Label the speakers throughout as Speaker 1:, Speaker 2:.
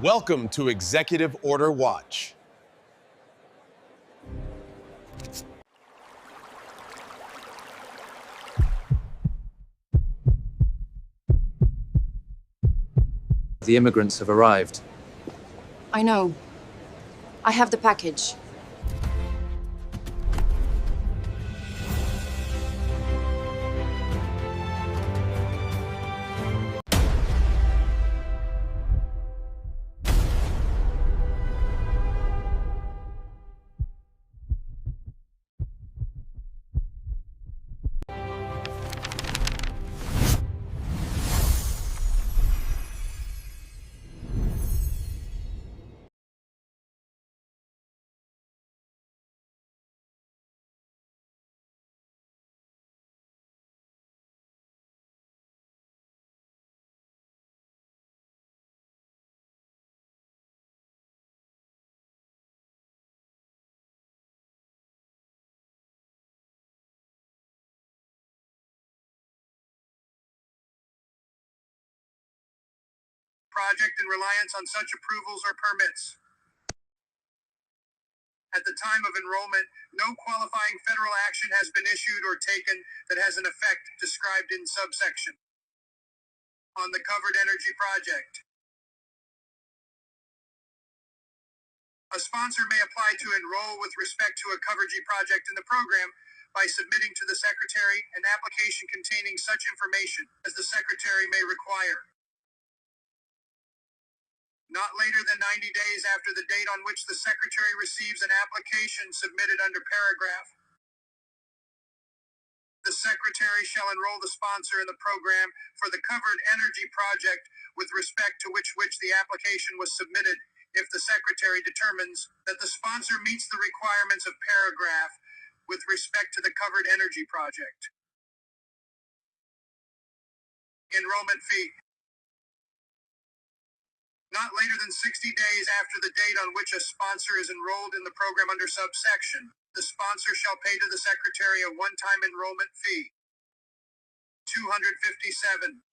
Speaker 1: Welcome to Executive Order Watch.
Speaker 2: The immigrants have arrived.
Speaker 3: I know. I have the package.
Speaker 4: Project in reliance on such approvals or permits. At the time of enrollment, no qualifying federal action has been issued or taken that has an effect described in subsection. On the covered energy project. A sponsor may apply to enroll with respect to a covered G project in the program by submitting to the Secretary an application containing such information as the Secretary may require. Not later than 90 days after the date on which the Secretary receives an application submitted under paragraph. The Secretary shall enroll the sponsor in the program for the covered energy project with respect to which the application was submitted if the Secretary determines that the sponsor meets the requirements of paragraph with respect to the covered energy project. Enrollment fee. Not later than 60 days after the date on which a sponsor is enrolled in the program under subsection, the sponsor shall pay to the Secretary a one-time enrollment fee, $257,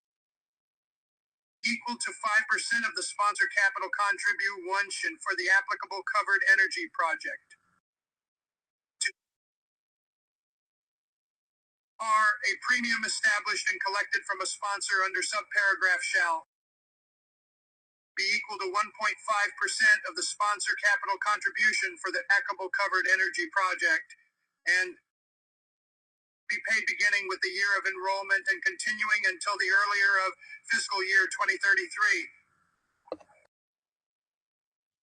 Speaker 4: equal to 5% of the sponsor capital contribution for the applicable covered energy project. A premium established and collected from a sponsor under subparagraph shall be equal to 1.5% of the sponsor capital contribution for the applicable covered energy project and be paid beginning with the year of enrollment and continuing until the earlier of fiscal year 2033.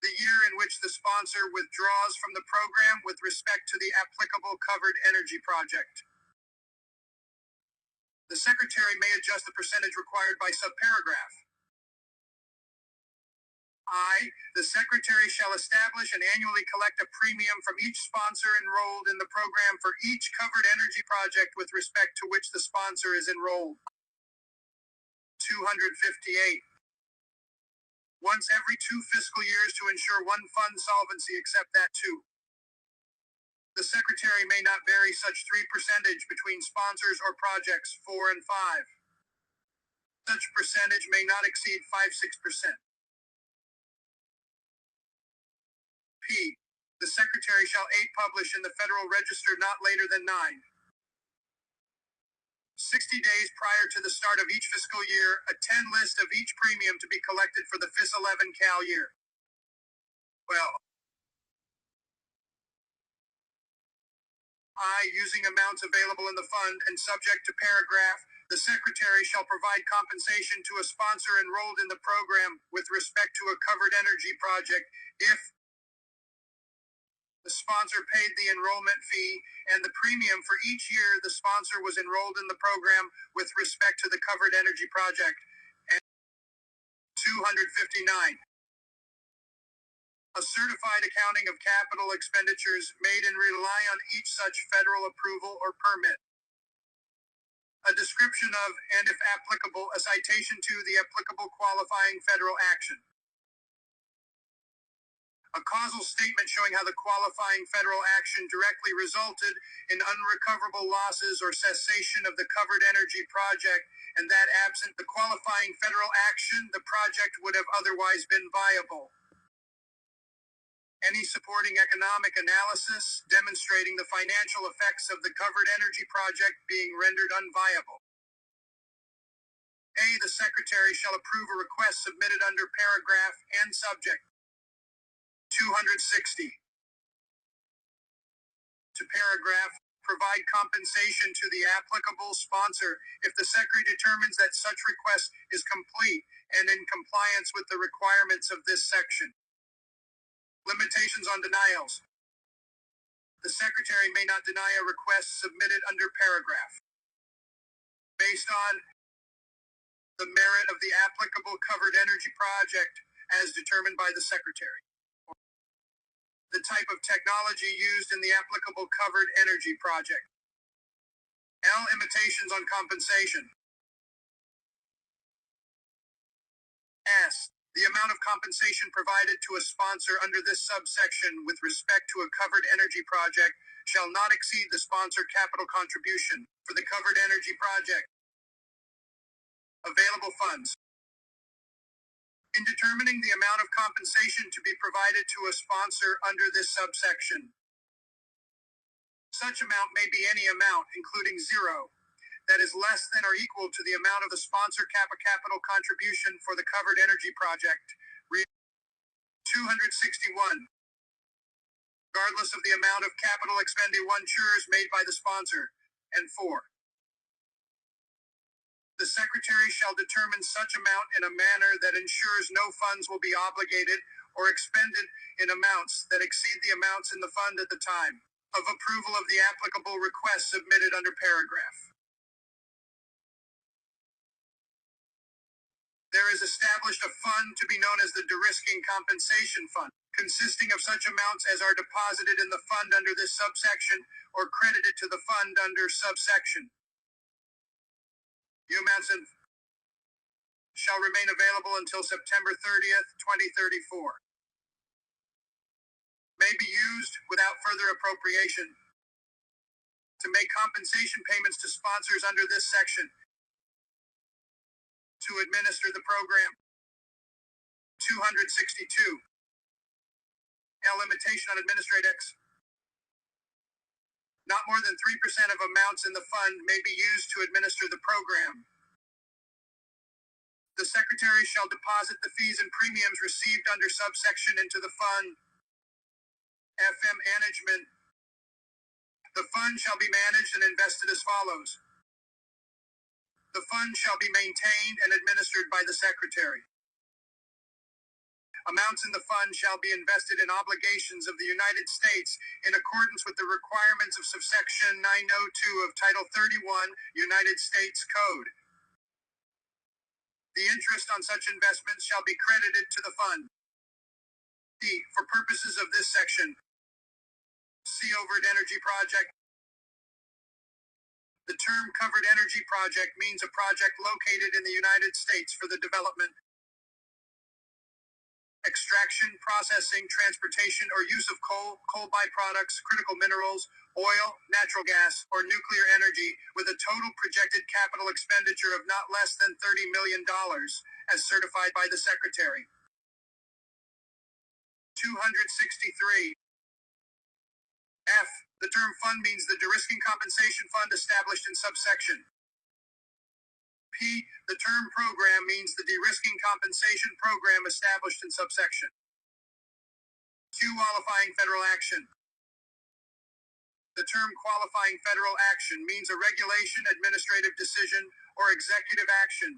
Speaker 4: The year in which the sponsor withdraws from the program with respect to the applicable covered energy project. The Secretary may adjust the percentage required by subparagraph. The Secretary shall establish and annually collect a premium from each sponsor enrolled in the program for each covered energy project with respect to which the sponsor is enrolled. 258. Once every 2 fiscal years to ensure one fund solvency except that 2. The Secretary may not vary such 3% between sponsors or projects 4 and 5. Such percentage may not exceed 5-6%. P. The Secretary shall publish in the Federal Register not later than 60 days prior to the start of each fiscal year, a 10 list of each premium to be collected for the FIS 11 cal year. Using amounts available in the fund and subject to paragraph, the Secretary shall provide compensation to a sponsor enrolled in the program with respect to a covered energy project if the sponsor paid the enrollment fee and the premium for each year the sponsor was enrolled in the program with respect to the covered energy project. And 259. A certified accounting of capital expenditures made and rely on each such federal approval or permit. A description of, and if applicable, a citation to the applicable qualifying federal action. A causal statement showing how the qualifying federal action directly resulted in unrecoverable losses or cessation of the covered energy project, and that absent the qualifying federal action, the project would have otherwise been viable. Any supporting economic analysis demonstrating the financial effects of the covered energy project being rendered unviable. A. The Secretary shall approve a request submitted under paragraph and subject 260 to paragraph, provide compensation to the applicable sponsor if the Secretary determines that such request is complete and in compliance with the requirements of this section. Limitations on denials. The Secretary may not deny a request submitted under paragraph based on the merit of the applicable covered energy project as determined by the Secretary. The type of technology used in the applicable covered energy project. L. Limitations on compensation. S. The amount of compensation provided to a sponsor under this subsection with respect to a covered energy project shall not exceed the sponsor capital contribution for the covered energy project. Available funds. In determining the amount of compensation to be provided to a sponsor under this subsection, such amount may be any amount, including zero, that is less than or equal to the amount of the sponsor capital contribution for the covered energy project. 261. Regardless of the amount of capital expenditures made by the sponsor. And 4. The Secretary shall determine such amount in a manner that ensures no funds will be obligated or expended in amounts that exceed the amounts in the fund at the time of approval of the applicable request submitted under paragraph. There is established a fund to be known as the De-risking Compensation Fund, consisting of such amounts as are deposited in the fund under this subsection or credited to the fund under subsection. The amounts shall remain available until September 30th, 2034. May be used without further appropriation to make compensation payments to sponsors under this section to administer the program. 262. A limitation on administrative. Not more than 3% of amounts in the fund may be used to administer the program. The Secretary shall deposit the fees and premiums received under subsection into the fund. FM management. The fund shall be managed and invested as follows. The fund shall be maintained and administered by the Secretary. Amounts in the fund shall be invested in obligations of the United States in accordance with the requirements of subsection 902 of Title 31 United States Code. The interest on such investments shall be credited to the fund. D. For purposes of this section, see Covered Energy Project. The term covered energy project means a project located in the United States for the development, extraction, processing, transportation, or use of coal, coal byproducts, critical minerals, oil, natural gas, or nuclear energy with a total projected capital expenditure of not less than $30 million, as certified by the Secretary. 263. F. The term fund means the De-risking Compensation Fund established in subsection. P. The term program means the De-risking Compensation Program established in subsection. Q. Qualifying federal action. The term qualifying federal action means a regulation, administrative decision, or executive action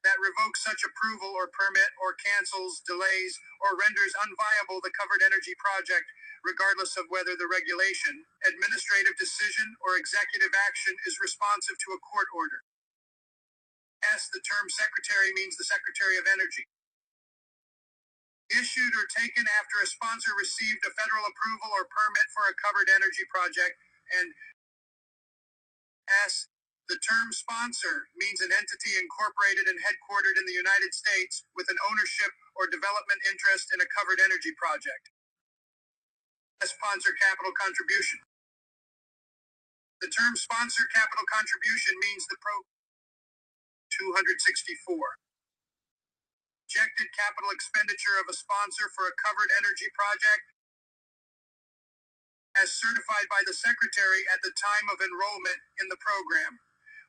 Speaker 4: that revokes such approval or permit or cancels, delays, or renders unviable the covered energy project, regardless of whether the regulation, administrative decision, or executive action is responsive to a court order. S. The term Secretary means the Secretary of Energy. Issued or taken after a sponsor received a federal approval or permit for a covered energy project, and S. The The term sponsor means an entity incorporated and headquartered in the United States with an ownership or development interest in a covered energy project. A sponsor capital contribution. The term sponsor capital contribution means the 264. Projected capital expenditure of a sponsor for a covered energy project as certified by the Secretary at the time of enrollment in the program,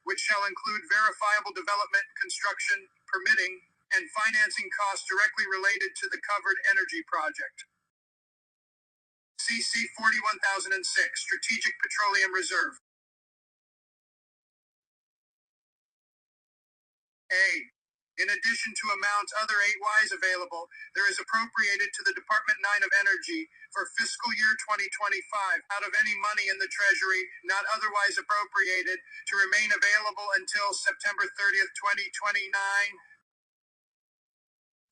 Speaker 4: which shall include verifiable development, construction, permitting, and financing costs directly related to the covered energy project. CC 41006, Strategic Petroleum Reserve. A. In addition to amounts other 8Ys available, there is appropriated to the Department 9 of Energy for fiscal year 2025 out of any money in the Treasury not otherwise appropriated to remain available until September 30th, 2029.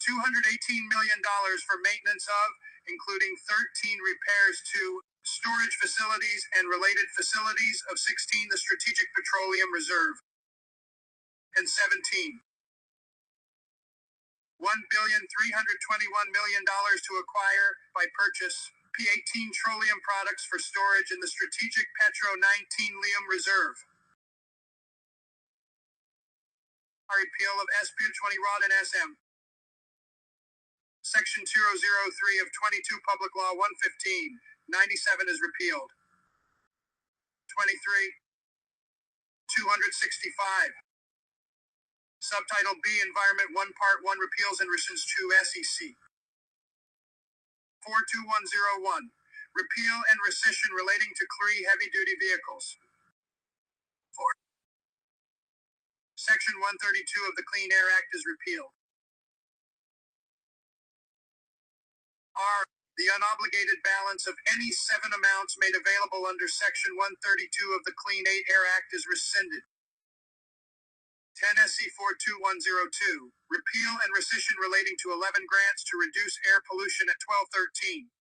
Speaker 4: $218 million for maintenance of, including 13 repairs to, storage facilities and related facilities of 16 the Strategic Petroleum Reserve. And 17. $1,321,000,000 to acquire, by purchase, P-18 Petroleum products for storage in the Strategic Petro 19 Lium Reserve. Repeal of SB 20 Rod and SM. Section 203 of 22 Public Law 115, 97 is repealed. 23. 265. Subtitle B, Environment 1, Part 1, Repeals and Rescissions 2 SEC. 42101. Repeal and rescission relating to CLRI heavy-duty vehicles. 4. Section 132 of the Clean Air Act is repealed. R. The unobligated balance of any 7 amounts made available under Section 132 of the Clean Air Act is rescinded. 10 SC 42102, repeal and rescission relating to 11 grants to reduce air pollution at 1213.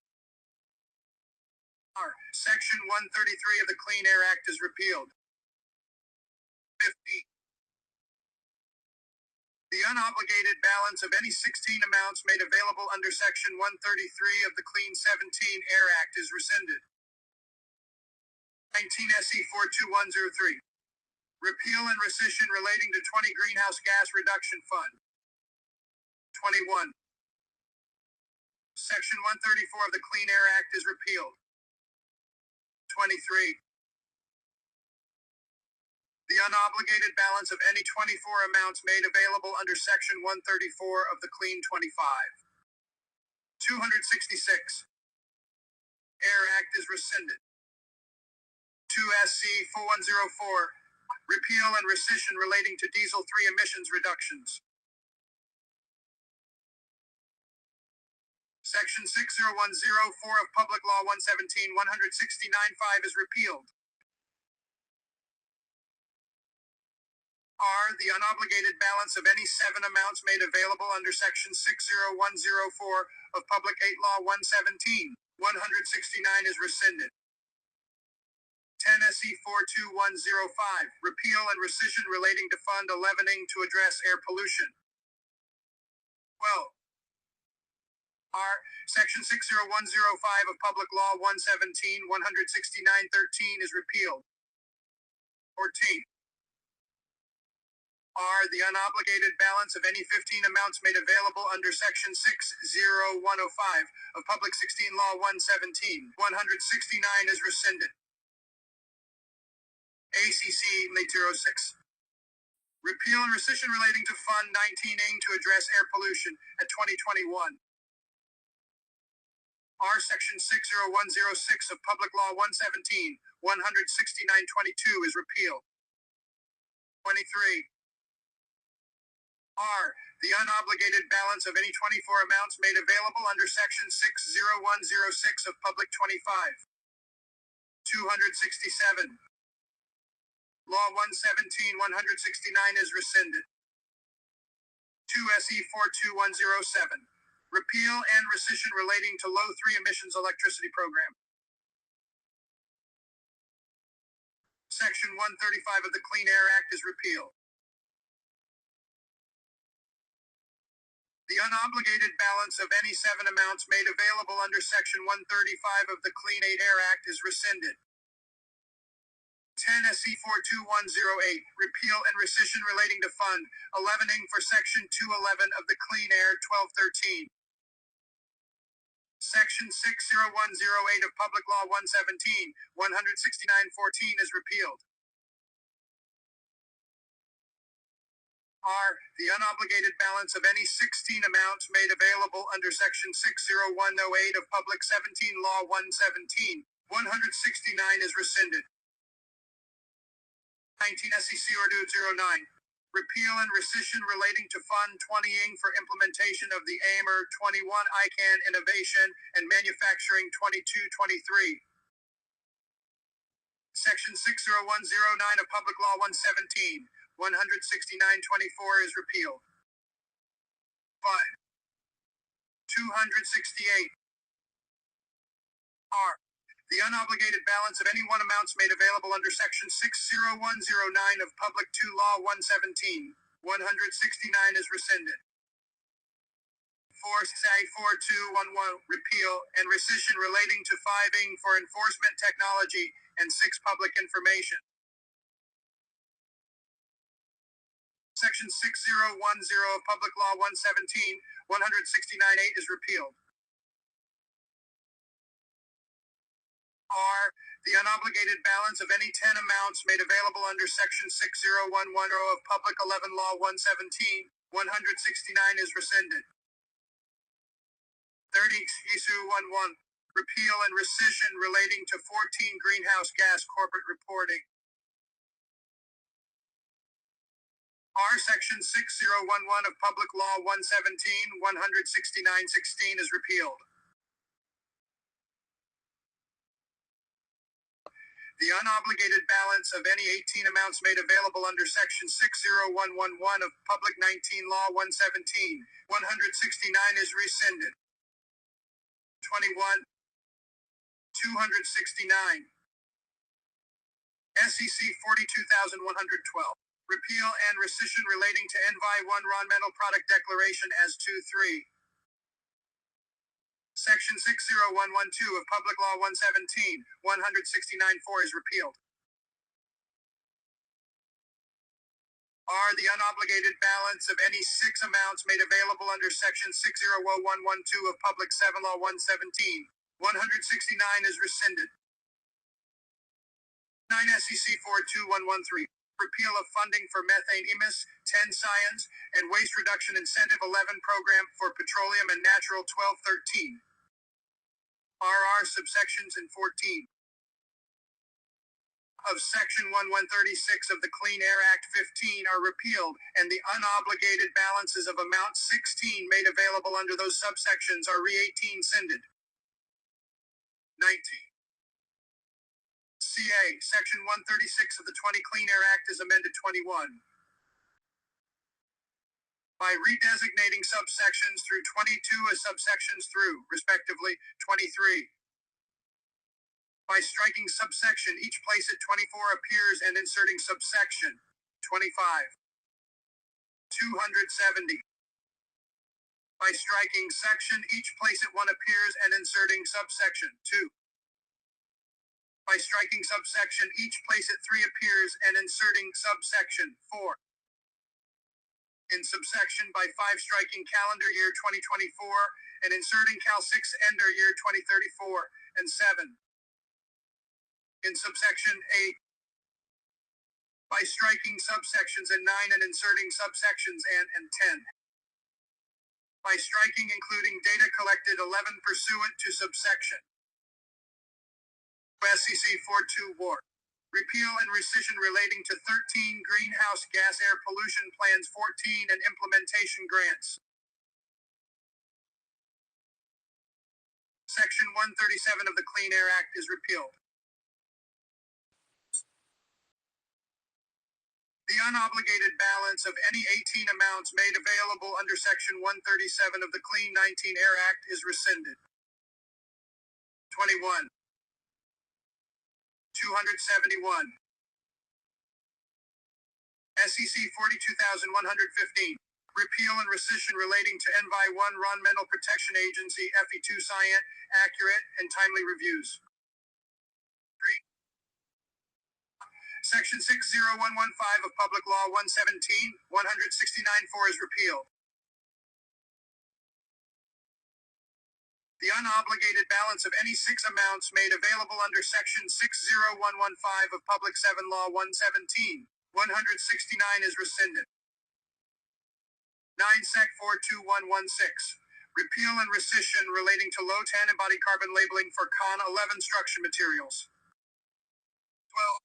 Speaker 4: R. Section 133 of the Clean Air Act is repealed. 50. The unobligated balance of any 16 amounts made available under Section 133 of the Clean 17 Air Act is rescinded. 19 SC 42103. Repeal and rescission relating to 20 Greenhouse Gas Reduction Fund. 21. Section 134 of the Clean Air Act is repealed. 23. The unobligated balance of any 24 amounts made available under Section 134 of the Clean 25. 266. Air Act is rescinded. 2 SC 4104. Repeal and rescission relating to Diesel 3 emissions reductions. Section 60104 of Public Law 117, 169.5 is repealed. R. The unobligated balance of any 7 amounts made available under Section 60104 of Public 8 Law 117, 169 is rescinded. 10 SC 42105, repeal and rescission relating to Fund 11ing to address air pollution. 12. R. Section 60105 of Public Law 117, 169.13 is repealed. 14. R. The unobligated balance of any 15 amounts made available under Section 60105 of Public 16 Law 117, 169 is rescinded. ACC Late 06. Repeal and rescission relating to Fund 19ing to address air pollution at 2021. R. Section 60106 of Public Law 117, 169.22 is repealed. 23. R. The unobligated balance of any 24 amounts made available under Section 60106 of Public 25. 267. Law 117, 169 is rescinded. 2 SE 42107. Repeal and rescission relating to Low 3 emissions electricity program. Section 135 of the Clean Air Act is repealed. The unobligated balance of any 7 amounts made available under Section 135 of the Clean Air Act is rescinded. 10 SC 42108, repeal and rescission relating to Fund 11ing for Section 211 of the Clean Air 1213. Section 60108 of Public Law 117, 16914 is repealed. R. The unobligated balance of any 16 amounts made available under Section 60108 of Public 17 Law 117, 169 is rescinded. 19 SEC Order 09. Repeal and rescission relating to Fund 20ing for implementation of the AIMER 21 ICANN Innovation and Manufacturing 2223. Section 60109 of Public Law 117, 16924 is repealed. 5. 268. R. The unobligated balance of any 1 amounts made available under Section 60109 of Public 2 Law 117, 169 is rescinded. 4 SAI 4211, repeal and rescission relating to 5ing for enforcement technology, and 6 public information. Section 6010 of Public Law 117, 169.8 is repealed. R. The unobligated balance of any 10 amounts made available under Section 60110 of Public 11 Law 117, 169 is rescinded. 30 ISU 11, repeal and rescission relating to 14 greenhouse gas corporate reporting. R. Section 6011 of Public Law 117, 169.16 is repealed. The unobligated balance of any 18 amounts made available under Section 60111 of Public 19 Law 117, 169 is rescinded. 21. 269. SEC 42112. Repeal and rescission relating to NVI 1 Environmental Product Declaration as 2-3. Section 60112 of Public Law 117, 169.4 is repealed. R. The unobligated balance of any 6 amounts made available under Section 60112 of Public 7 Law 117, 169 is rescinded. 9 SEC 42113. Repeal of funding for methane emis, 10 science, and waste reduction incentive 11 program for petroleum and natural 1213. RR subsections and 14 of Section 1136 of the Clean Air Act 15 are repealed, and the unobligated balances of amount 16 made available under those subsections are re-18 rescinded. 19. CA, Section 136 of the 20 Clean Air Act is amended 21. By redesignating subsections through 22 as subsections through, respectively, 23. By striking subsection each place at 24 appears and inserting subsection, 25. 270. By striking section each place at 1 appears and inserting subsection, 2. By striking subsection each place at 3 appears and inserting subsection, 4. In subsection by 5 striking calendar year 2024 and inserting Cal 6 Ender year 2034 and 7. In subsection 8 by striking subsections and 9 and inserting subsections and 10. By striking including data collected 11 pursuant to subsection. SEC 42 War. Repeal and rescission relating to 13 greenhouse gas air pollution plans 14 and implementation grants. Section 137 of the Clean Air Act is repealed. The unobligated balance of any 18 amounts made available under Section 137 of the Clean 19 Air Act is rescinded. 21. 271. SEC 42115. Repeal and rescission relating to Envi 1 Environmental Protection Agency FE2 Science, accurate and timely reviews. 3. Section 60115 of Public Law 117, 169-4 is repealed. The unobligated balance of any 6 amounts made available under Section 60115 of Public 7 Law 117, 169 is rescinded. 9 Sec 42116. Repeal and rescission relating to low antibody carbon labeling for CON 11 structure materials. 12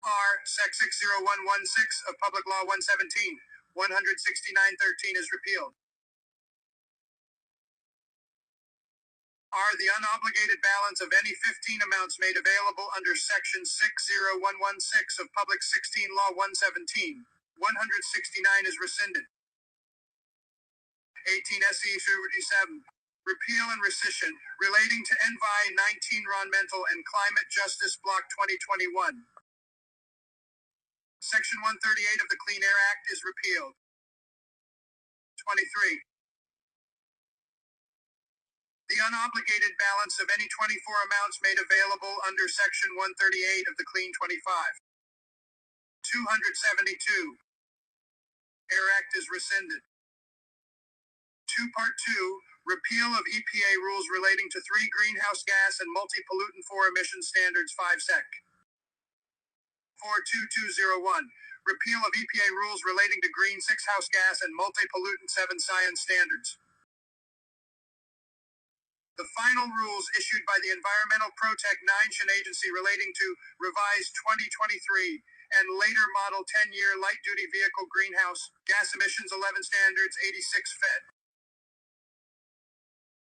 Speaker 4: R Sec 60116 of Public Law 117, 16913 is repealed. R. The unobligated balance of any 15 amounts made available under Section 60116 of Public 16 Law 117, 169 is rescinded. 18 SE 37. Repeal and rescission relating to Envi 19 Environmental and Climate Justice Block 2021. Section 138 of the Clean Air Act is repealed. 23. The unobligated balance of any 24 amounts made available under Section 138 of the Clean 25. 272. Air Act is rescinded. 2 Part 2. Repeal of EPA rules relating to 3 greenhouse gas and multi-pollutant 4 emission standards 5 Sec. 42201. Repeal of EPA rules relating to green 6 house gas and multi-pollutant 7 science standards. The final rules issued by the Environmental Protect 9 Agency relating to revised 2023 and later model 10-year light-duty vehicle greenhouse gas emissions 11 standards 86 Fed.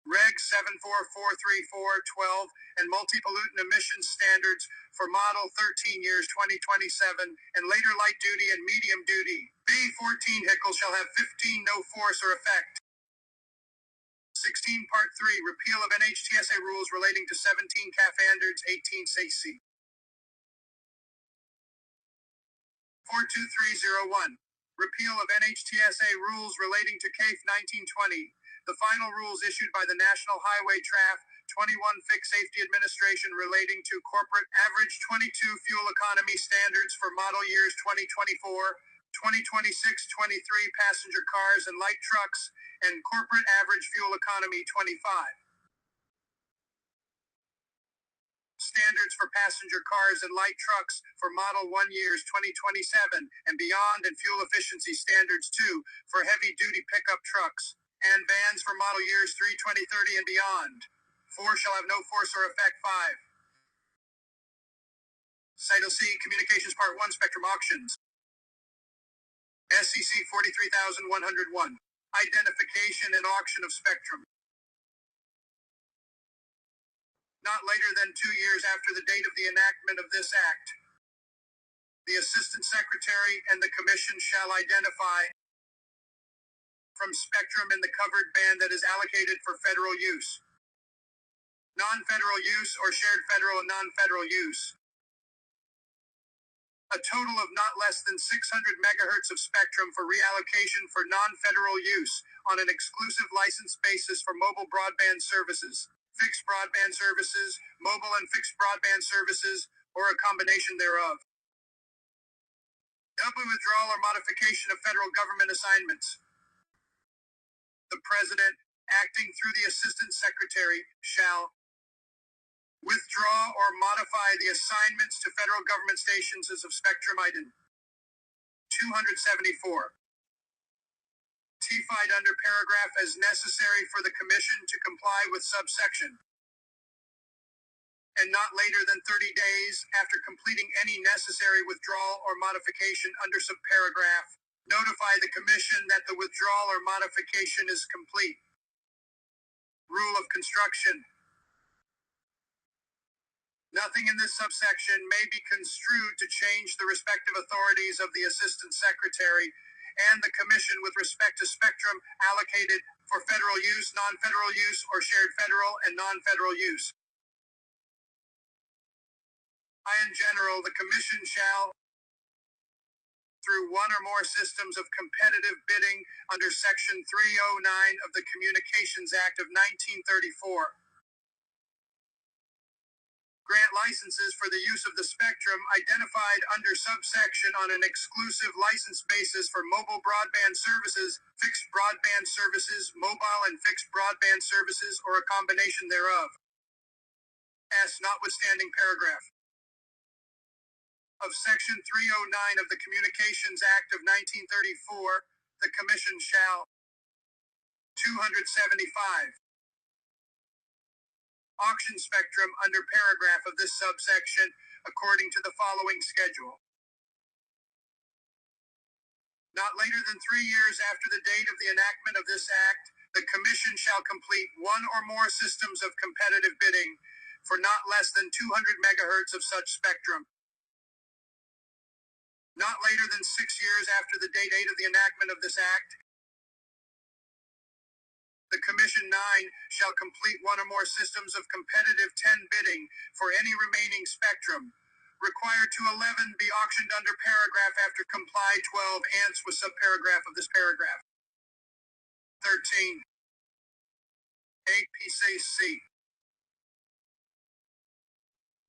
Speaker 4: Reg 7443-412 and multi-pollutant emissions standards for model 13 years 2027 and later light-duty and medium-duty B14 vehicles shall have 15 no force or effect. 16 Part 3. Repeal of NHTSA rules relating to 17 CAF standards 18 CC. 42301. Repeal of NHTSA rules relating to CAF 1920. The final rules issued by the National Highway Traffic 21 Fixed Safety Administration relating to corporate average 22 fuel economy standards for model years 2024, 2026, 23 passenger cars and light trucks, and corporate average fuel economy 25. Standards for passenger cars and light trucks for Model 1 years 2027 and beyond, and fuel efficiency standards 2 for heavy-duty pickup trucks and vans for model years 3 2030 and beyond. 4 shall have no force or effect. 5. Title C, Communications Part 1, Spectrum Auctions. SEC 43101. Identification and auction of spectrum. Not later than 2 years after the date of the enactment of this Act, the Assistant Secretary and the Commission shall identify from spectrum in the covered band that is allocated for federal use, non-federal use, or shared federal and non-federal use, a total of not less than 600 megahertz of spectrum for reallocation for non-federal use on an exclusive license basis for mobile broadband services, fixed broadband services, mobile and fixed broadband services, or a combination thereof. Withdrawal or modification of federal government assignments. The President, acting through the Assistant Secretary, shall withdraw or modify the assignments to federal government stations as of spectrum item 274. Tified under paragraph as necessary for the Commission to comply with subsection, and not later than 30 days after completing any necessary withdrawal or modification under subparagraph, notify the Commission that the withdrawal or modification is complete. Rule of construction. Nothing in this subsection may be construed to change the respective authorities of the Assistant Secretary and the Commission with respect to spectrum allocated for federal use, non-federal use, or shared federal and non-federal use. In general, the Commission shall through one or more systems of competitive bidding under Section 309 of the Communications Act of 1934. Grant licenses for the use of the spectrum identified under subsection on an exclusive license basis for mobile broadband services, fixed broadband services, mobile and fixed broadband services, or a combination thereof. S. Notwithstanding paragraph of Section 309 of the Communications Act of 1934, the Commission shall 275. Auction spectrum under paragraph of this subsection according to the following schedule. Not later than 3 years after the date of the enactment of this act, the Commission shall complete one or more systems of competitive bidding for not less than 200 megahertz of such spectrum. Not later than 6 years after the date of the enactment of this act, the Commission 9 shall complete one or more systems of competitive 10 bidding for any remaining spectrum. Required to 11 be auctioned under paragraph after comply 12 ants with subparagraph of this paragraph. 13. APCC.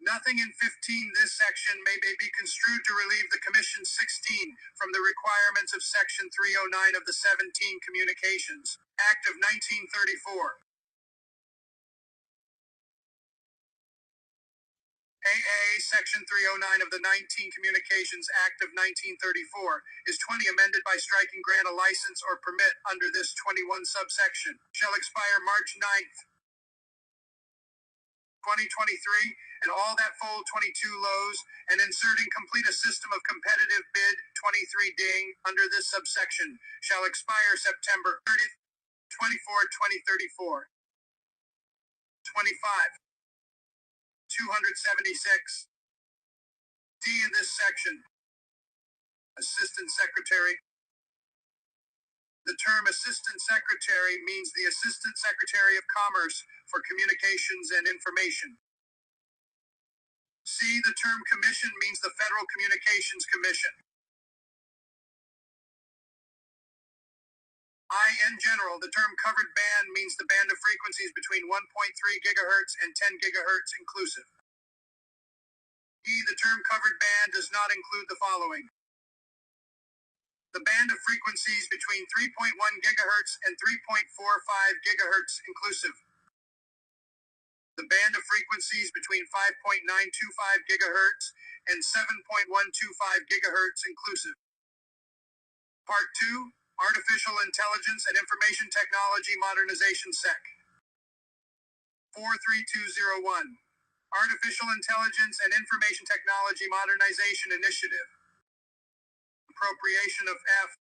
Speaker 4: Nothing in 15 this section may be construed to relieve the Commission 16 from the requirements of Section 309 of the 17 Communications Act of 1934. AA Section 309 of the 19 Communications Act of 1934 is 20 amended by striking grant a license or permit under this 21 subsection shall expire March 9th, 2023, and all that fold 22 lows, and inserting complete a system of competitive bid 23 ding under this subsection shall expire September 30th, 2034. 25. 276. D in this section. Assistant Secretary. The term Assistant Secretary means the Assistant Secretary of Commerce for Communications and Information. C. The term Commission means the Federal Communications Commission. I. In general, the term covered band means the band of frequencies between 1.3 gigahertz and 10 gigahertz inclusive. E. The term covered band does not include the following: the band of frequencies between 3.1 gigahertz and 3.45 gigahertz inclusive. The band of frequencies between 5.925 gigahertz and 7.125 gigahertz inclusive. Part 2, Artificial Intelligence and Information Technology Modernization Sec. 43201, Artificial Intelligence and Information Technology Modernization Initiative. Appropriation of F.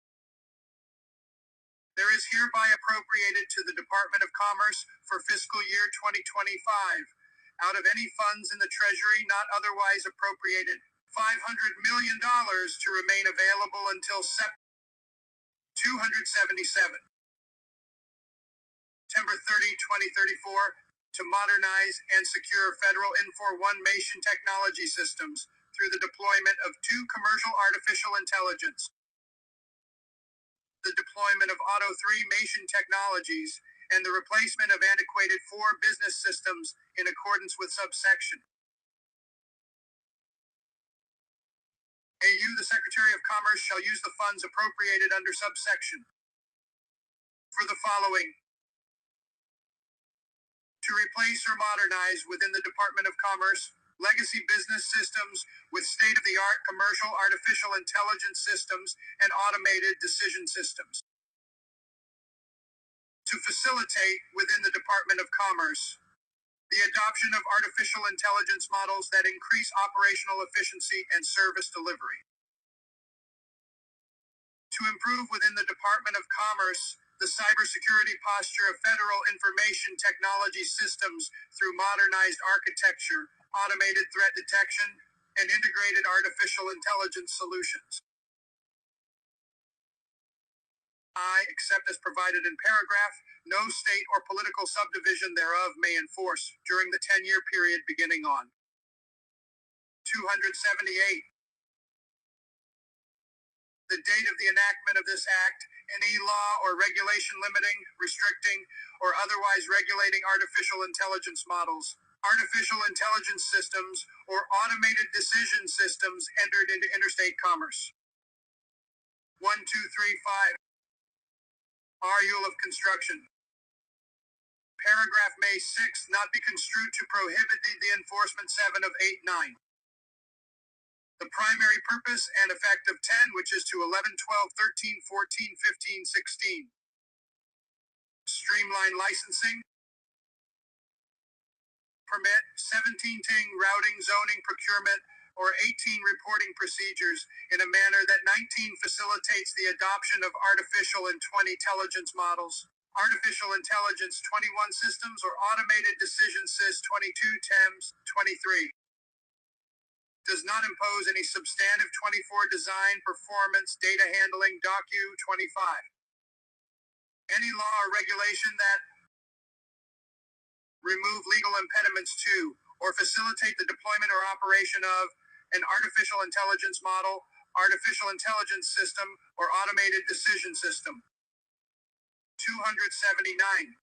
Speaker 4: There is hereby appropriated to the Department of Commerce for fiscal year 2025, out of any funds in the Treasury not otherwise appropriated, $500 million to remain available until September 277. September 30, 2034, to modernize and secure federal information technology systems through the deployment of 2 commercial artificial intelligence, the deployment of automation technologies, and the replacement of antiquated 4 business systems in accordance with subsection. AU, the Secretary of Commerce shall use the funds appropriated under subsection for the following: to replace or modernize within the Department of Commerce legacy business systems with state-of-the-art commercial artificial intelligence systems and automated decision systems. To facilitate within the Department of Commerce the adoption of artificial intelligence models that increase operational efficiency and service delivery. To improve within the Department of Commerce the cybersecurity posture of federal information technology systems through modernized architecture, automated threat detection, and integrated artificial intelligence solutions. I, except as provided in paragraph, no state or political subdivision thereof may enforce during the 10-year period beginning on 278 The date of the enactment of this act, any law or regulation limiting, restricting, or otherwise regulating artificial intelligence models, artificial intelligence systems, or automated decision systems entered into interstate commerce. 1235. Rule of construction. Paragraph May 6th not be construed to prohibit the enforcement 7 of 8-9. The primary purpose and effect of 10, which is to 11, 12, 13, 14, 15, 16. Streamline licensing. Permit 17 ting routing, zoning, procurement, or 18 reporting procedures in a manner that 19 facilitates the adoption of artificial and 20 intelligence models. Artificial intelligence 21 systems or automated decision sys 22 TEMS 23. Does not impose any substantive 24 design, performance, data handling, docu 25. Any law or regulation that remove legal impediments to or facilitate the deployment or operation of an artificial intelligence model, artificial intelligence system, or automated decision system. 279.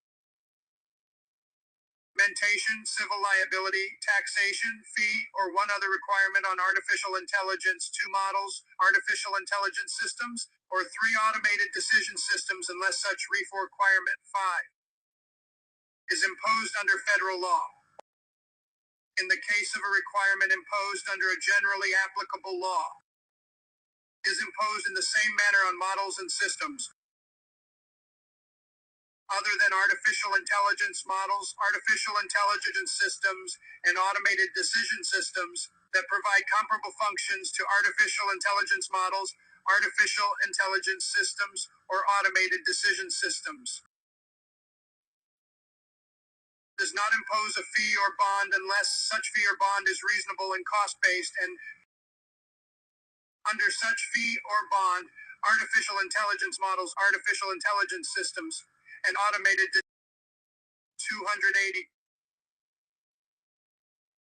Speaker 4: Mentation, civil liability, taxation, fee, or one other requirement on artificial intelligence, 2 models, artificial intelligence systems, or 3 automated decision systems unless such requirement 5 is imposed under federal law. In the case of a requirement imposed under a generally applicable law, is imposed in the same manner on models and systems other than artificial intelligence models, artificial intelligence systems, and automated decision systems that provide comparable functions to artificial intelligence models, artificial intelligence systems, or automated decision systems. Does not impose a fee or bond unless such fee or bond is reasonable and cost-based, and under such fee or bond, artificial intelligence models, artificial intelligence systems, and automated 280.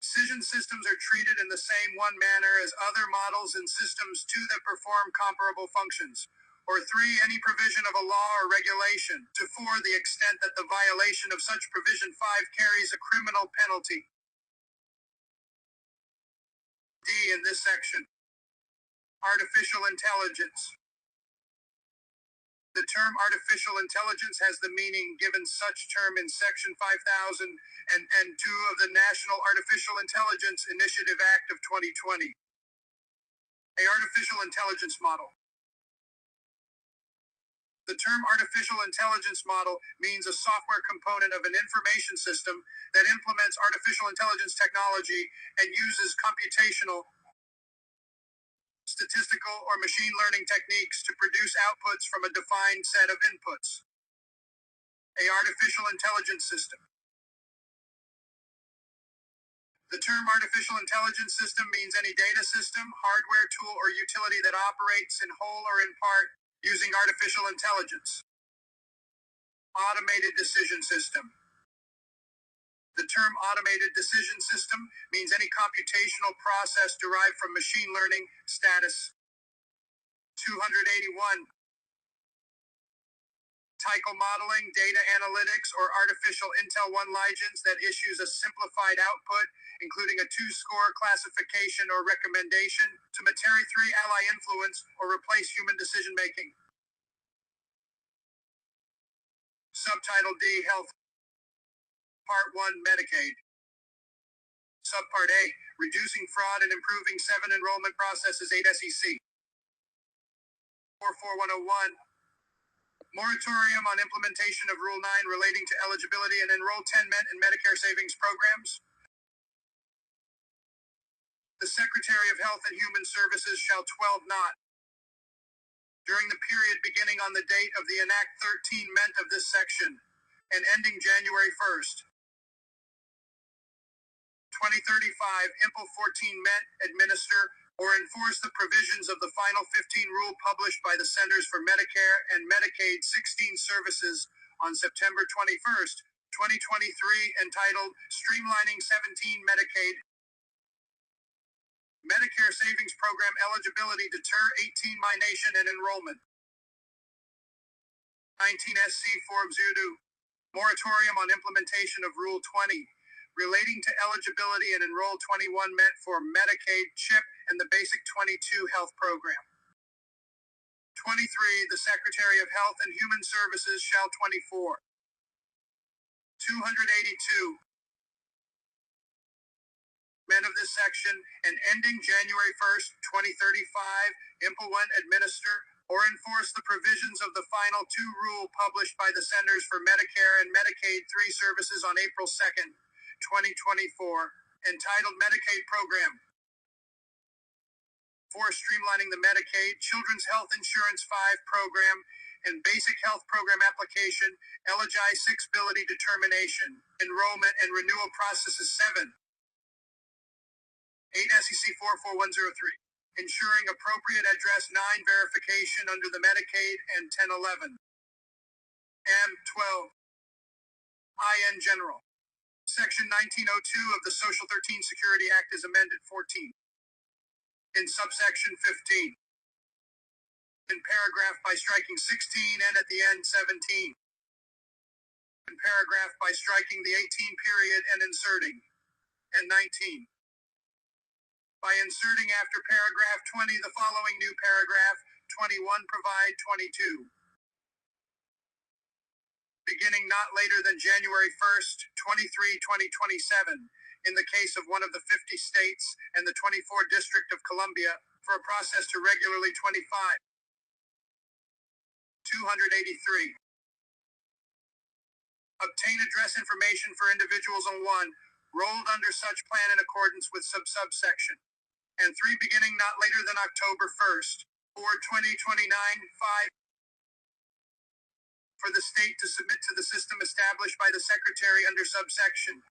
Speaker 4: Decision systems are treated in the same one manner as other models and systems 2 that perform comparable functions, or 3 any provision of a law or regulation, to 4 the extent that the violation of such provision 5 carries a criminal penalty. D in this section. Artificial intelligence. The term artificial intelligence has the meaning given such term in Section 5000 and 2 of the National Artificial Intelligence Initiative Act of 2020. A artificial intelligence model. The term artificial intelligence model means a software component of an information system that implements artificial intelligence technology and uses computational, statistical, or machine learning techniques to produce outputs from a defined set of inputs. A artificial intelligence system. The term artificial intelligence system means any data system, hardware, tool, or utility that operates in whole or in part using artificial intelligence. Automated decision system. The term automated decision system means any computational process derived from machine learning. Status 281. Tycho modeling, data analytics, or artificial intel 1 ligens that issues a simplified output, including a 2-score classification or recommendation, to Materi 3 ally influence or replace human decision making. Subtitle D Health. Part 1 Medicaid. Subpart A Reducing Fraud and Improving 7 Enrollment Processes 8 SEC. 44101 Moratorium on implementation of Rule 9 relating to eligibility and Enroll 10 Met and Medicare savings programs. The Secretary of Health and Human Services shall 12 not, during the period beginning on the date of the Enact 13 Met of this section and ending January 1st, 2035, Impl 14 Met, administer, or enforce the provisions of the final 15 rule published by the Centers for Medicare and Medicaid 16 Services on September 21st, 2023, entitled Streamlining 17 Medicaid Medicare Savings Program eligibility deter 18 My Nation and enrollment. 19 SC Forbes Udo. Moratorium on implementation of Rule 20 relating to eligibility and Enroll 21 meant for Medicaid, CHIP, and the Basic 22 Health Program. 23. The Secretary of Health and Human Services shall 24. 282. Men of this section and ending January 1st, 2035, implement, administer, or enforce the provisions of the Final 2 Rule published by the Centers for Medicare and Medicaid 3 Services on April 2nd, 2024, entitled Medicaid Program. 4. Streamlining the Medicaid, Children's Health Insurance 5 Program, and Basic Health Program application, eligibility determination, enrollment, and renewal processes. 7. 8 SEC 44103. Ensuring appropriate address 9 verification under the Medicaid and 1011. M 12. IN General. Section 1902 of the Social 13 Security Act is amended 14. In subsection 15. In paragraph by striking 16 and at the end 17. In paragraph by striking the 18 period and inserting. And 19. By inserting after paragraph 20 the following new paragraph, 21 provide 22. Beginning not later than January 1st, 2027, in the case of one of the 50 states and the 24 District of Columbia, for a process to regularly 25. 283. Obtain address information for individuals on 1, rolled under such plan in accordance with subsection. And 3 beginning not later than October 1st, or 2029, 5. For the state to submit to the system established by the Secretary under subsection.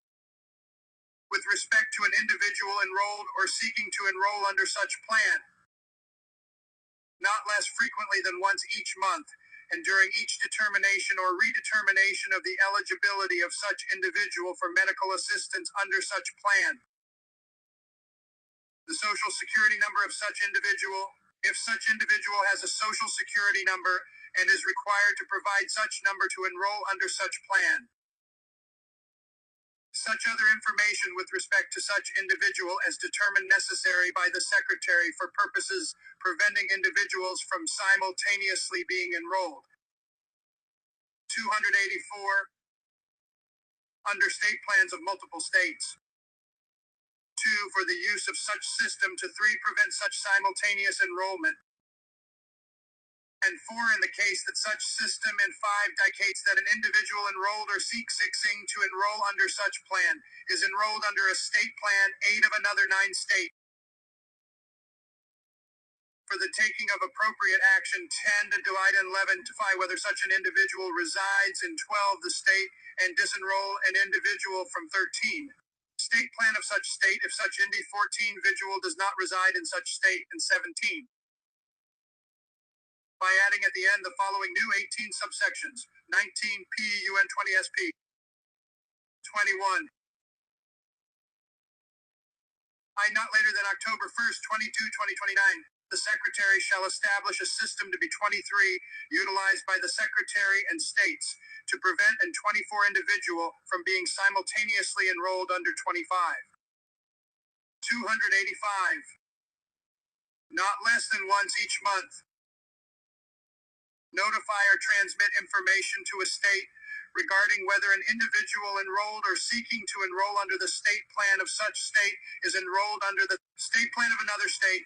Speaker 4: With respect to an individual enrolled or seeking to enroll under such plan. Not less frequently than once each month, and during each determination or redetermination of the eligibility of such individual for medical assistance under such plan. The Social Security number of such individual, if such individual has a Social Security number and is required to provide such number to enroll under such plan. Such other information with respect to such individual as determined necessary by the Secretary for purposes preventing individuals from simultaneously being enrolled. 284. Under state plans of multiple states. 2. For the use of such system to 3. Prevent such simultaneous enrollment. And 4. In the case that such system and 5 indicates that an individual enrolled or seeking to enroll under such plan is enrolled under a state plan 8 of another 9 state. For the taking of appropriate action 10 to divide 11 to find whether such an individual resides in 12 the state and disenroll an individual from 13. State plan of such state if such Indy 14 individual does not reside in such state, and 17. By adding at the end the following new 18 subsections, 19 PUN 20 SP. 21. Not later than October 1st, 2029, the Secretary shall establish a system to be 23, utilized by the Secretary and states, to prevent an 24 individual from being simultaneously enrolled under 25. 285. Not less than once each month. Notify or transmit information to a state regarding whether an individual enrolled or seeking to enroll under the state plan of such state is enrolled under the state plan of another state.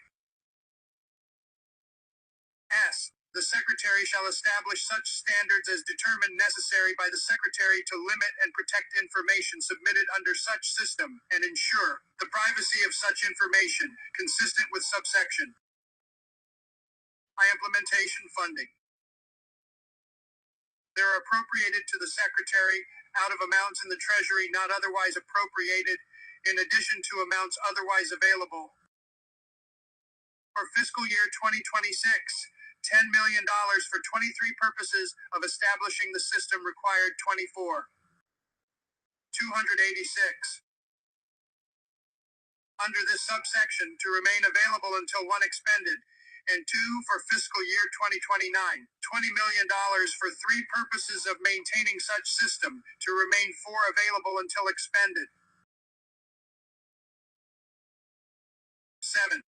Speaker 4: S. The Secretary shall establish such standards as determined necessary by the Secretary to limit and protect information submitted under such system and ensure the privacy of such information consistent with subsection. Implementation funding. They are appropriated to the Secretary out of amounts in the Treasury not otherwise appropriated, in addition to amounts otherwise available. For fiscal year 2026, $10 million for 23 purposes of establishing the system required 24. 286. under this subsection to remain available until 1 expended, and 2 for fiscal year 2029, $20 million for 3 purposes of maintaining such system to remain 4 available until expended. 7.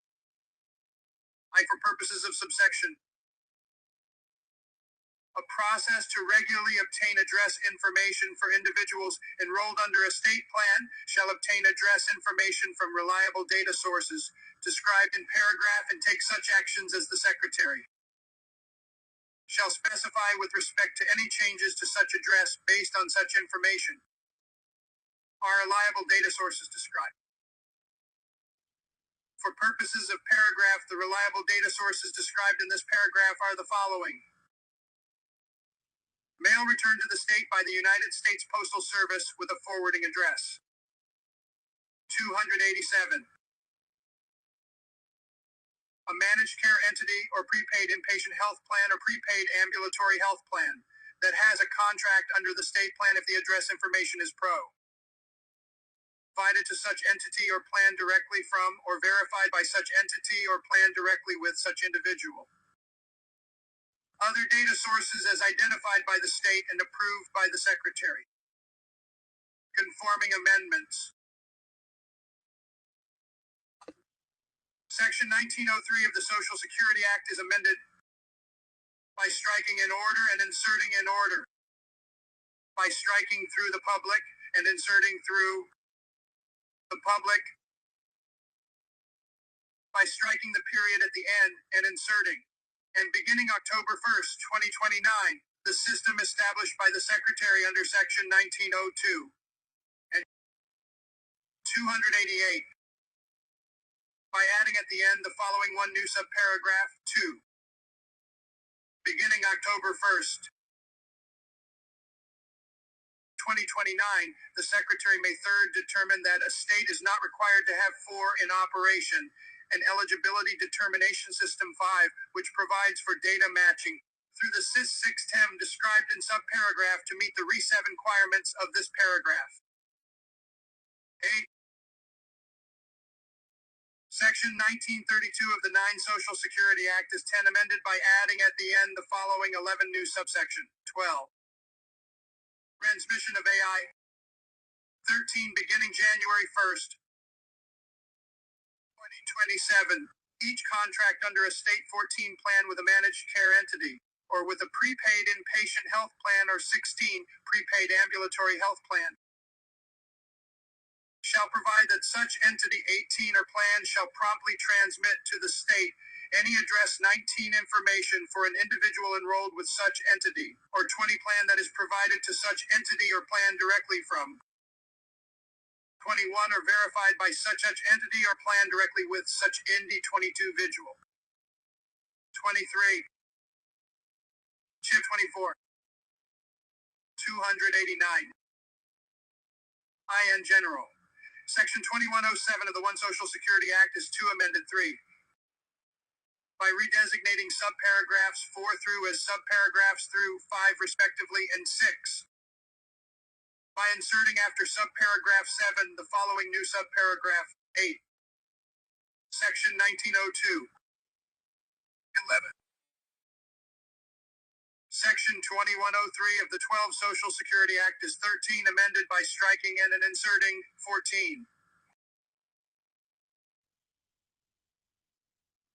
Speaker 4: For purposes of subsection, a process to regularly obtain address information for individuals enrolled under a state plan shall obtain address information from reliable data sources described in paragraph and take such actions as the Secretary shall specify with respect to any changes to such address based on such information. Are reliable data sources described? For purposes of paragraph, the reliable data sources described in this paragraph are the following. Mail returned to the state by the United States Postal Service with a forwarding address. 287. A managed care entity or prepaid inpatient health plan or prepaid ambulatory health plan that has a contract under the state plan if the address information is provided to such entity or plan directly from or verified by such entity or plan directly with such individual. Other data sources as identified by the state and approved by the Secretary. Conforming amendments. Section 1903 of the Social Security Act is amended by striking in order and inserting in order, by striking through the public and inserting through the public, by striking the period at the end and inserting, and beginning October 1st, 2029, the system established by the Secretary under Section 1902 and 288, by adding at the end the following one new subparagraph, 2. Beginning October 1st, 2029, the Secretary may determine that a state is not required to have 4 in operation, an eligibility determination system 5, which provides for data matching through the SIS-6TEM described in subparagraph to meet the reset requirements of this paragraph. 8. Section 1932 of the 9 Social Security Act is 10 amended by adding at the end the following 11 new subsection, 12. Transmission of AI. 13 beginning January 1st, 2027. Each contract under a state 14 plan with a managed care entity, or with a prepaid inpatient health plan or 16 prepaid ambulatory health plan, shall provide that such entity 18 or plan shall promptly transmit to the state any address 19 information for an individual enrolled with such entity, or 20 plan that is provided to such entity or plan directly from 21 or verified by such entity or plan directly with such Indy 22 visual. 23. Chip 24. 289. IN General. Section 2107 of the 1 Social Security Act is 2 amended 3. By redesignating subparagraphs 4 through as subparagraphs through 5 respectively and 6. By inserting after subparagraph 7 the following new subparagraph 8. Section 1902. 11. Section 2103 of the 12 Social Security Act is 13 amended by striking and inserting 14.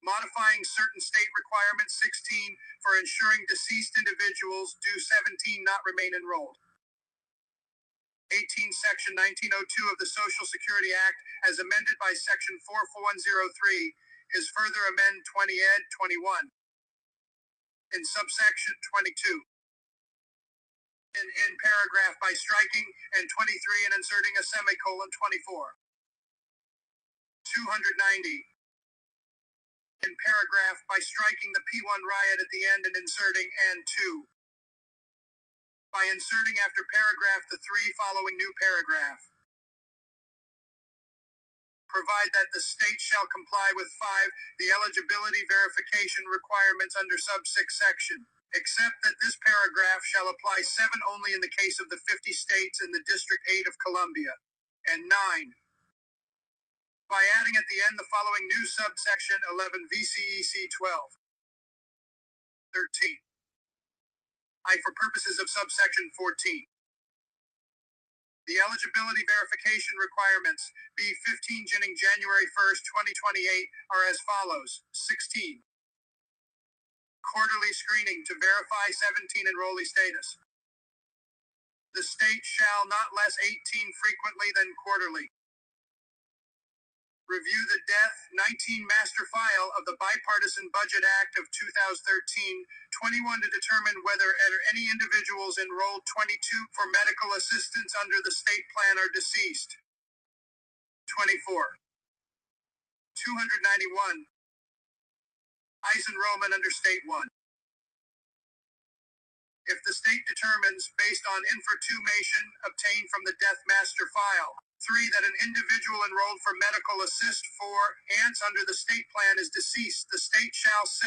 Speaker 4: Modifying certain state requirements 16 for ensuring deceased individuals due 17 not remain enrolled. 18 Section 1902 of the Social Security Act as amended by Section 44103 is further amend 20 ed. 21 in subsection 22 in paragraph by striking and 23 and inserting a semicolon 24. 290 in paragraph by striking the P1 riot at the end and inserting and 2. By inserting after paragraph the 3 following new paragraph. Provide that the state shall comply with 5 the eligibility verification requirements under sub 6 section, except that this paragraph shall apply 7 only in the case of the 50 states in the District 8 of Columbia, and 9. by adding at the end the following new subsection 11 VCEC 12. 13. I for purposes of subsection 14. The eligibility verification requirements, B15 beginning January 1st, 2028, are as follows. 16. Quarterly screening to verify 17 enrollee status. The state shall not less 18 frequently than quarterly. Review the Death 19 Master File of the Bipartisan Budget Act of 2013, 21 to determine whether any individuals enrolled 22 for medical assistance under the state plan are deceased. 24. 291. ICE enrollment under State 1. If the state determines, based on information obtained from the Death Master File, 3. That an individual enrolled for medical assist for ANTS under the state plan is deceased, the state shall 6.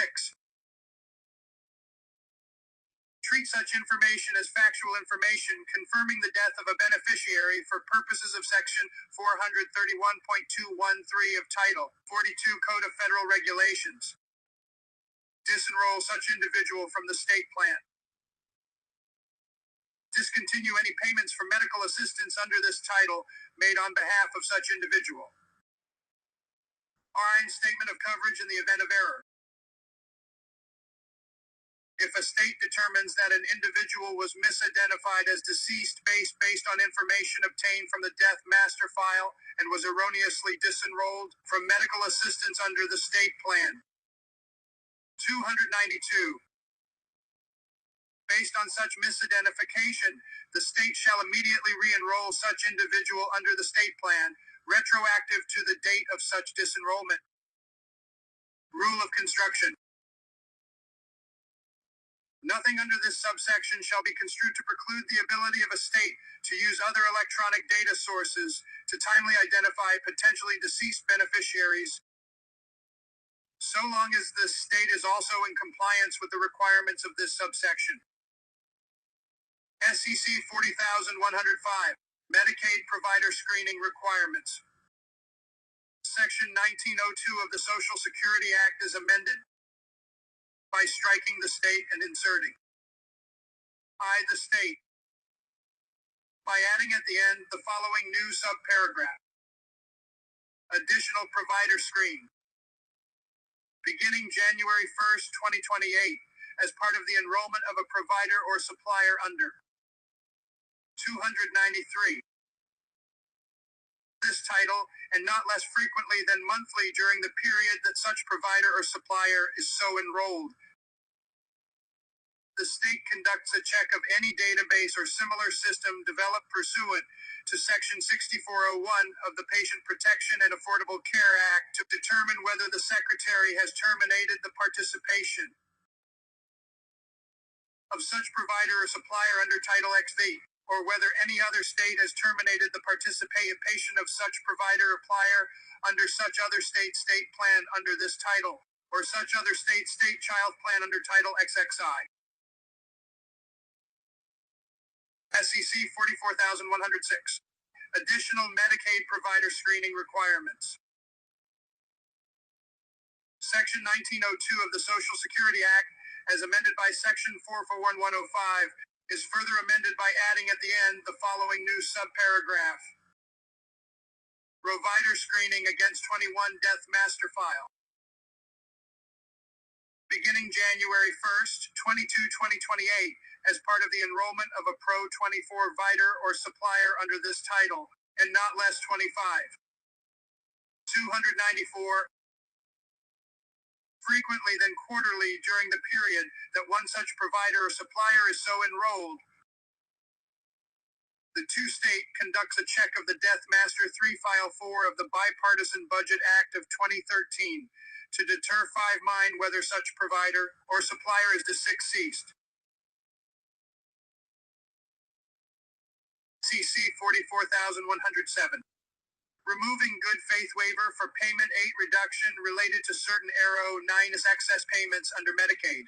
Speaker 4: Treat such information as factual information confirming the death of a beneficiary for purposes of Section 431.213 of Title 42 Code of Federal Regulations. Disenroll such individual from the state plan. Discontinue any payments for medical assistance under this title made on behalf of such individual. RN statement of coverage in the event of error. If a state determines that an individual was misidentified as deceased based on information obtained from the Death Master File and was erroneously disenrolled from medical assistance under the state plan. 292. Based on such misidentification, the state shall immediately re-enroll such individual under the state plan, retroactive to the date of such disenrollment. Rule of construction. Nothing under this subsection shall be construed to preclude the ability of a state to use other electronic data sources to timely identify potentially deceased beneficiaries, so long as the state is also in compliance with the requirements of this subsection. SEC 40,105, Medicaid Provider Screening Requirements. Section 1902 of the Social Security Act is amended by striking the state and inserting I, the state, by adding at the end the following new subparagraph. Additional provider screen. Beginning January 1st, 2028, as part of the enrollment of a provider or supplier under 293. This title, and not less frequently than monthly during the period that such provider or supplier is so enrolled. The state conducts a check of any database or similar system developed pursuant to Section 6401 of the Patient Protection and Affordable Care Act to determine whether the Secretary has terminated the participation of such provider or supplier under Title XV, or whether any other state has terminated the participation of such provider or supplier under such other state plan under this title, or such other state child plan under Title XXI. SEC 44,106. Additional Medicaid Provider Screening Requirements. Section 1902 of the Social Security Act, as amended by Section 441105, is further amended by adding at the end the following new subparagraph. Provider screening against 21 Death Master File. Beginning January 1st, 2028, as part of the enrollment of a Pro 24 provider or supplier under this title, and not less 25. 294. Frequently than quarterly during the period that one such provider or supplier is so enrolled. The two-state conducts a check of the Death Master 3 File 4 of the Bipartisan Budget Act of 2013 to deter mind whether such provider or supplier is deceased. CC 44,107. Removing good faith waiver for payment 8 reduction related to certain Arrow 9 excess payments under Medicaid.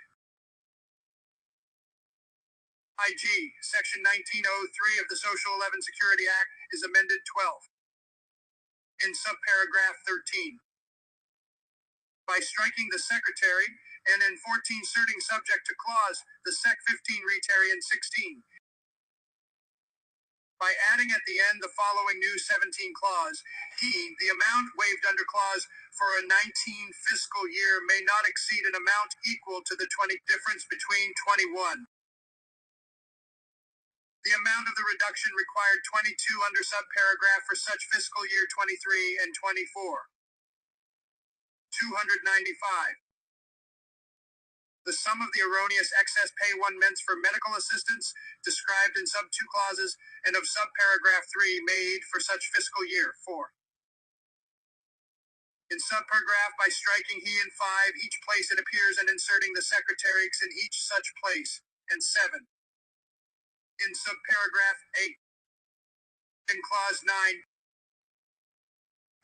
Speaker 4: IG, Section 1903 of the Social 11 Security Act is amended 12. In subparagraph 13, by striking the secretary, and in 14 inserting subject to clause, the sec 15 retary in 16. By adding at the end the following new 17 clause, the amount waived under clause for a 19 fiscal year may not exceed an amount equal to the 20 difference between 21. The amount of the reduction required 22 under subparagraph for such fiscal year 23 and 24. 295. The sum of the erroneous excess pay 1 month for medical assistance, described in sub 2 clauses, and of subparagraph 3 made for such fiscal year 4. In subparagraph, by striking he and 5 each place it appears and inserting the secretary in each such place, and 7. In subparagraph 8. In clause 9.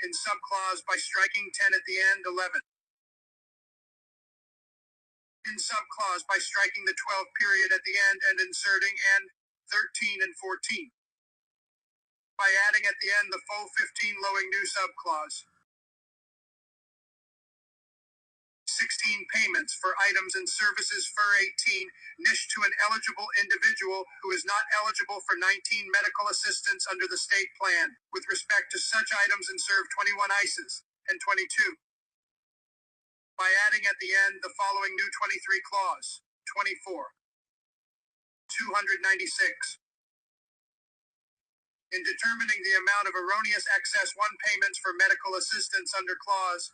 Speaker 4: In subclause, by striking 10 at the end, 11. In subclause, by striking the 12 period at the end and inserting and 13 and 14. By adding at the end the full 15 lowing new subclause. 16 payments for items and services for 18 niche to an eligible individual who is not eligible for 19 medical assistance under the state plan with respect to such items and serve 21 ICEs and 22. By adding at the end the following new 23 clause, 24. 296. In determining the amount of erroneous excess 1 payments for medical assistance under clause,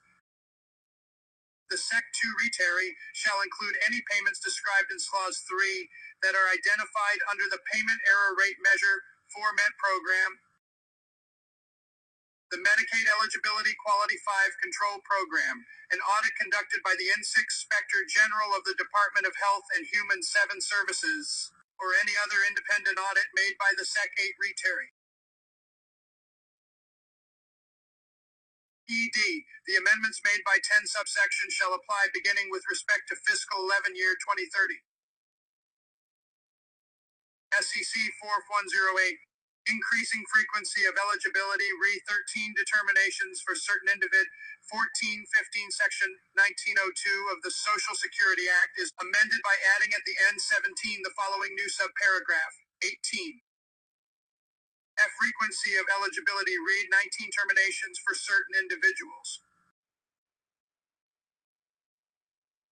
Speaker 4: the Sec 2 retary shall include any payments described in clause 3 that are identified under the payment error rate measure format program, the Medicaid Eligibility Quality 5 Control Program, an audit conducted by the N6 Inspector General of the Department of Health and Human 7 Services, or any other independent audit made by the Sec 8 retary. ED. The amendments made by 10 subsections shall apply beginning with respect to fiscal 11 year 2030. SEC 4108. Increasing frequency of eligibility re-13 determinations for certain individ. 1415 Section 1902 of the Social Security Act is amended by adding at the end 17 the following new subparagraph, 18. Frequency of eligibility read 19 terminations for certain individuals.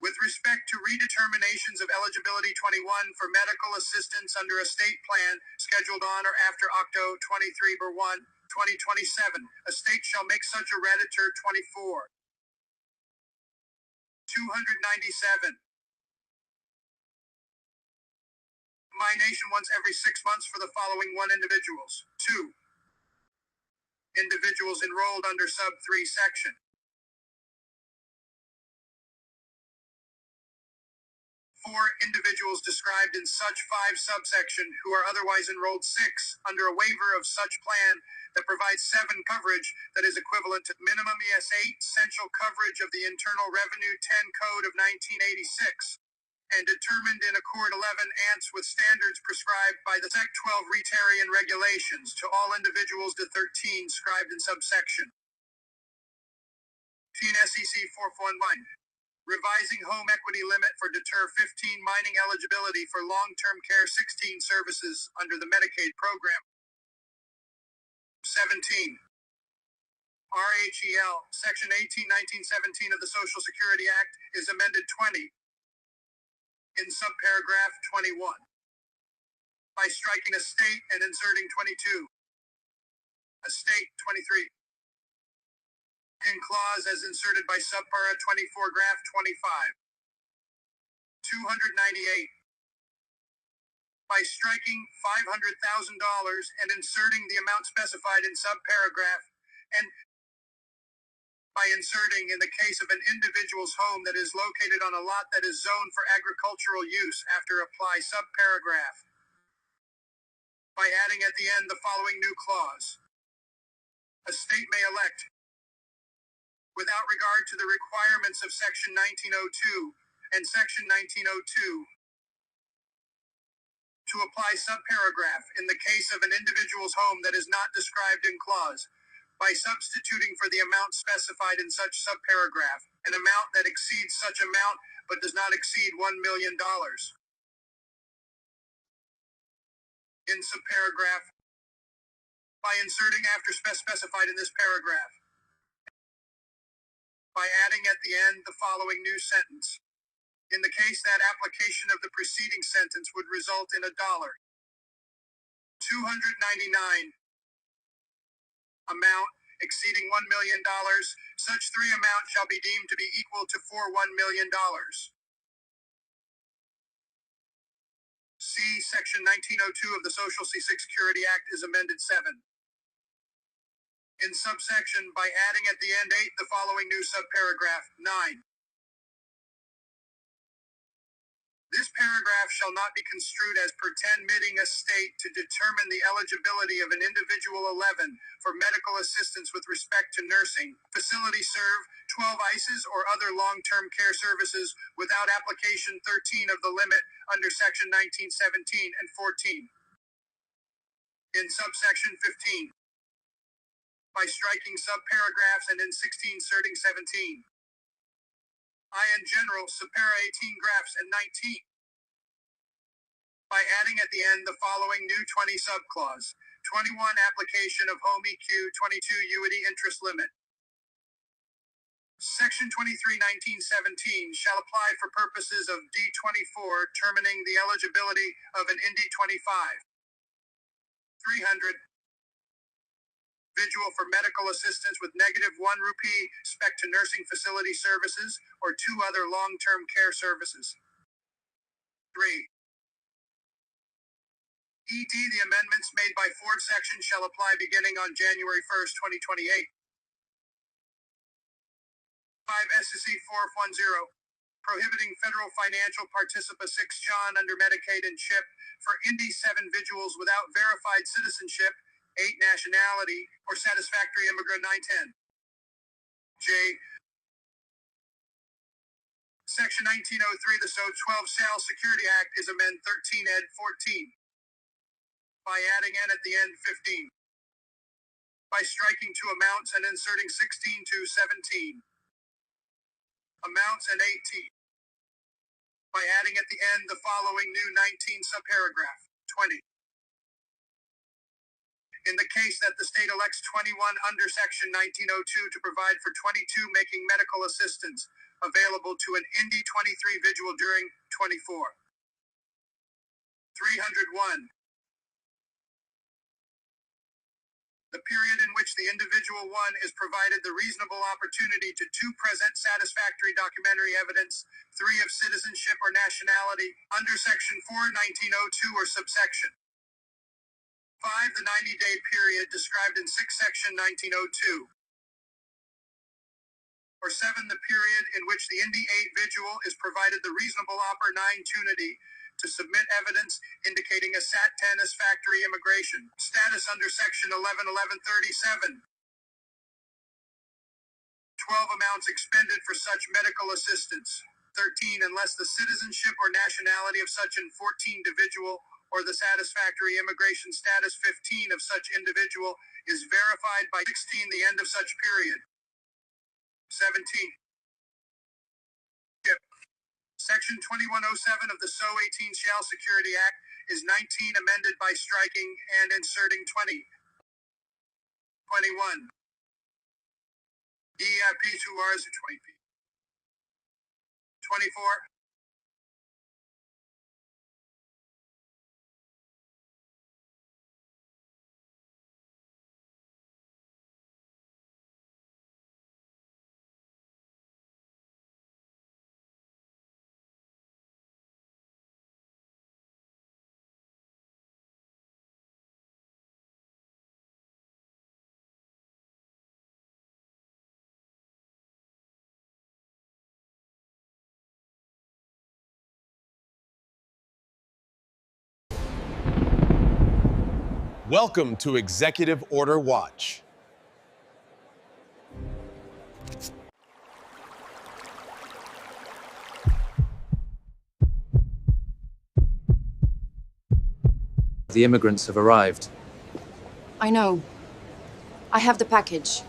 Speaker 4: With respect to redeterminations of eligibility 21 for medical assistance under a state plan scheduled on or after Octo 23/1, 2027, a state shall make such a redditor 24. 297. My nation once every 6 months for the following 1 individuals. 2. Individuals enrolled under sub 3 section. 4. Individuals described in such 5 subsection who are otherwise enrolled 6 under a waiver of such plan that provides 7 coverage that is equivalent to minimum ES8 essential coverage of the Internal Revenue 10 Code of 1986. And determined in Accord 11 ants with standards prescribed by the Sec 12 Retarian regulations to all individuals to 13 scribed in subsection. SEC 441. Revising home equity limit for deter 15 mining eligibility for long-term care 16 services under the Medicaid program. 17. RHEL, Section 18, 1917 of the Social Security Act is amended 20. In subparagraph 21. By striking a state and inserting 22. A state 23. In clause as inserted by subpara 24 graph 25. 298. By striking $500,000 and inserting the amount specified in subparagraph, and by inserting in the case of an individual's home that is located on a lot that is zoned for agricultural use after apply subparagraph. By adding at the end the following new clause. A state may elect, without regard to the requirements of Section 1902 and Section 1902, to apply subparagraph in the case of an individual's home that is not described in clause, by substituting for the amount specified in such subparagraph an amount that exceeds such amount but does not exceed $1 million. In subparagraph, by inserting after specified in this paragraph, by adding at the end the following new sentence. In the case that application of the preceding sentence would result in $299 amount exceeding $1 million, such three amounts shall be deemed to be equal to $1 million. See Section 1902 of the Social Security Act is amended 7. In subsection, by adding at the end 8 the following new subparagraph 9. This paragraph shall not be construed as permitting a state to determine the eligibility of an individual 11 for medical assistance with respect to nursing, facility serve, 12 ICEs or other long-term care services without application 13 of the limit under section 1917 and 14. In subsection 15, by striking subparagraphs and in 16 inserting 17. I in general, subpara 18 graphs and 19. By adding at the end the following new 20 subclause. 21 application of home EQ 22 UID interest limit. Section 23 1917 shall apply for purposes of D24 determining the eligibility of an IND 25. 300 individual for medical assistance with -1 rupee respect to nursing facility services or 2 other long-term care services. 3. ED, the amendments made by fourth section shall apply beginning on January 1st, 2028. 5 SSC 410, prohibiting federal financial participant 6 John under Medicaid and CHIP for IND 7 individuals without verified citizenship, 8 nationality, or satisfactory immigrant 910. J. Section 1903 the So 12 Social Security Act is amend 13 ed 14. By adding N at the end 15. By striking 2 amounts and inserting 16 to 17. Amounts and 18. By adding at the end the following new 19 subparagraph 20. In the case that the state elects 21 under section 1902 to provide for 22 making medical assistance available to an IND 23 individual during 24. 301. The period in which the individual 1 is provided the reasonable opportunity to 2 present satisfactory documentary evidence, 3 of citizenship or nationality, under section 4 1902 or subsection 5 the 90-day period described in 6 section 1902. Or 7 the period in which the IND 8 individual is provided the reasonable opportunity to submit evidence indicating a SAT 10 as factory immigration status under section 111137. 12 amounts expended for such medical assistance. 13 unless the citizenship or nationality of such an 14 individual or the satisfactory immigration status 15 of such individual is verified by 16 the end of such period. 17. Section 2107 of the So 18 Social Security Act is 19 amended by striking and inserting 20. 21. DIP 2 Rs 20P. 24.
Speaker 1: Welcome to Executive Order Watch.
Speaker 2: The immigrants have arrived.
Speaker 3: I know. I have the package.